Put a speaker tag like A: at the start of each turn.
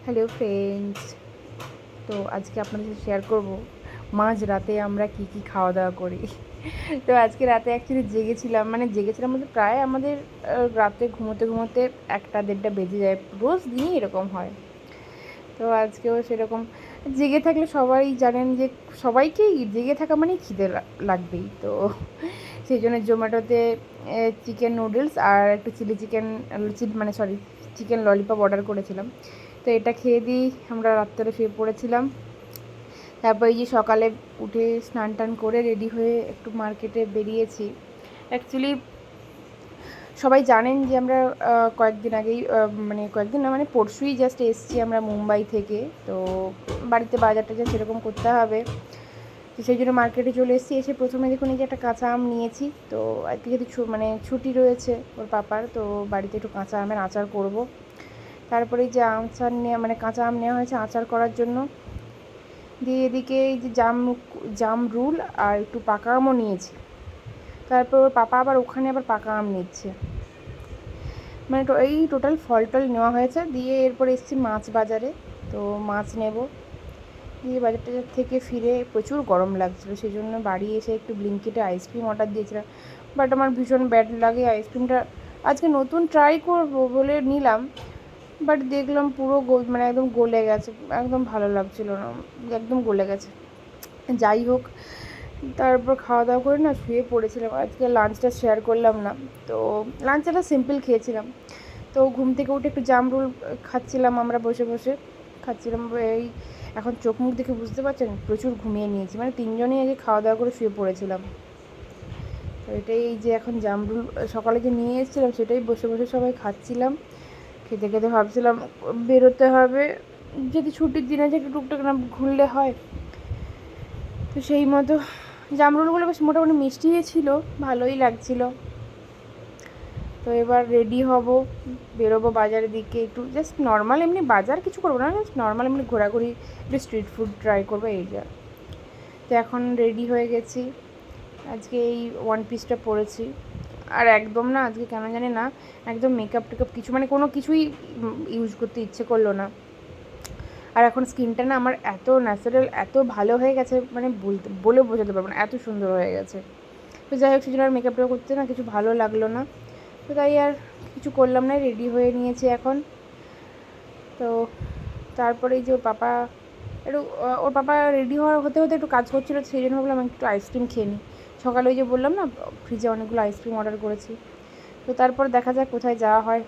A: Hello friends. তো আজকে আপনাদের সাথে শেয়ার করব মাঝ রাতে আমরা কি কি খাওয়া দাওয়া করি। তো আজকে রাতে অ্যাকচুয়ালি জেগেছিলাম বলতে প্রায় আমাদের রাতে ঘুমোতে ঘুমোতে 1টা 1:30টা বেজে যায়, রোজ দিনই এরকম হয়। তো আজকেও সেরকম জেগে থাকলে সবাই জানেন যে সবাইকেই জেগে থাকা মানেই খিদে লাগবেই। তো সেই জন্য জোম্যাটোতে চিকেন নুডলস আর একটু chilli chicken chicken lollipop order করেছিলাম। তো এটা খেয়ে দিয়েই আমরা রাত্রে শুয়ে পড়েছিলাম। তারপর এই যে সকালে উঠে স্নান টান করে রেডি হয়ে একটু মার্কেটে বেরিয়েছি। অ্যাকচুয়ালি সবাই জানেন যে আমরা কয়েকদিন আগেই কয়েকদিন না, পরশুই জাস্ট এসেছি আমরা মুম্বাই থেকে। তো বাড়িতে বাজার টাজার সেরকম করতে হবে, তো সেই জন্য মার্কেটে চলে এসেছি। এসে প্রথমে দেখুন এই যে একটা কাঁচা আম নিয়েছি। তো আজকে যদি ছুটি রয়েছে ওর পাপার, তো বাড়িতে একটু কাঁচা আমের আচার করব। তারপরে এই যে কাঁচা আম নেওয়া হয়েছে আচার করার জন্য। দিয়ে এদিকে এই যে জাম রুল আর একটু পাকা আমও নিয়েছি। তারপর ওর পাপা আবার ওখানে পাকা আম নিচ্ছে, এই টোটাল ফল টল নেওয়া হয়েছে। দিয়ে এরপর এসেছি মাছ বাজারে, তো মাছ নেব। দিয়ে বাজার টাজার থেকে ফিরে প্রচুর গরম লাগছিলো, সেই জন্য বাড়ি এসে একটু ব্লিঙ্কিটে আইসক্রিম অর্ডার দিয়েছিলাম। বাট আমার ভীষণ ব্যাড লাগে আইসক্রিমটা। আজকে নতুন ট্রাই করবো বলে নিলাম, বাট দেখলাম পুরো একদম গলে গেছে, একদম ভালো লাগছিলো না, একদম গলে গেছে। যাই হোক, তারপর খাওয়া দাওয়া করে না শুয়ে পড়েছিলাম। আজকে লাঞ্চটা শেয়ার করলাম না, তো লাঞ্চটা সিম্পল খেয়েছিলাম। তো ঘুম থেকে উঠে একটু জাম রুল খাচ্ছিলাম, আমরা বসে বসে খাচ্ছিলাম। এই এখন চোখ মুখ দেখে বুঝতে পারছেন প্রচুর ঘুমিয়ে নিয়েছি, 3জনেই আগে খাওয়া দাওয়া করে শুয়ে পড়েছিলাম। তো এটাই এই যে এখন জাম রুল সকালে যে নিয়ে এসেছিলাম সেটাই বসে বসে সবাই খাচ্ছিলাম। খেতে খেতে ভাবছিলাম বেরোতে হবে, যদি ছুটির দিন আছে একটু টুকটাক না ঘুরলে হয়। তো সেই মতো জামরুলগুলো বেশ মোটামুটি মিষ্টিই ছিল, ভালোই লাগছিল। তো এবার রেডি হব, বেরোবো বাজারের দিকে। একটু জাস্ট নর্মাল এমনি বাজার কিছু করবো না, জাস্ট নর্মাল এমনি ঘোরাঘুরি, একটু স্ট্রিট ফুড ট্রাই করবো এই যা। তো এখন রেডি হয়ে গেছি, আজকে এই ওয়ান পিসটা পরেছি। আর একদম না আজকে কেন জানি না একদম মেকআপ টেকআপ কিছু কোনো কিছুই ইউজ করতে ইচ্ছে করলো না। আর এখন স্কিনটা না আমার এত ন্যাচারাল, এত ভালো হয়ে গেছে, বলে বোঝাতে পারবো না, এত সুন্দর হয়ে গেছে। তো যাই হোক, সেজন্য আর মেকআপটা করতে না কিছু ভালো লাগলো না, তো তাই আর কিছু করলাম না, রেডি হয়ে নিয়েছি এখন। তো তারপরে এই যে ওর পাপা রেডি হতে হতে একটু কাজ করছিলো, সেই জন্য ভাবলাম একটু আইসক্রিম খেয়ে নিই। সকালে ওই যে বললাম না ফ্রিজে অনেকগুলো আইসক্রিম অর্ডার করেছি। তো তারপর দেখা যাক কোথায় যাওয়া হয়।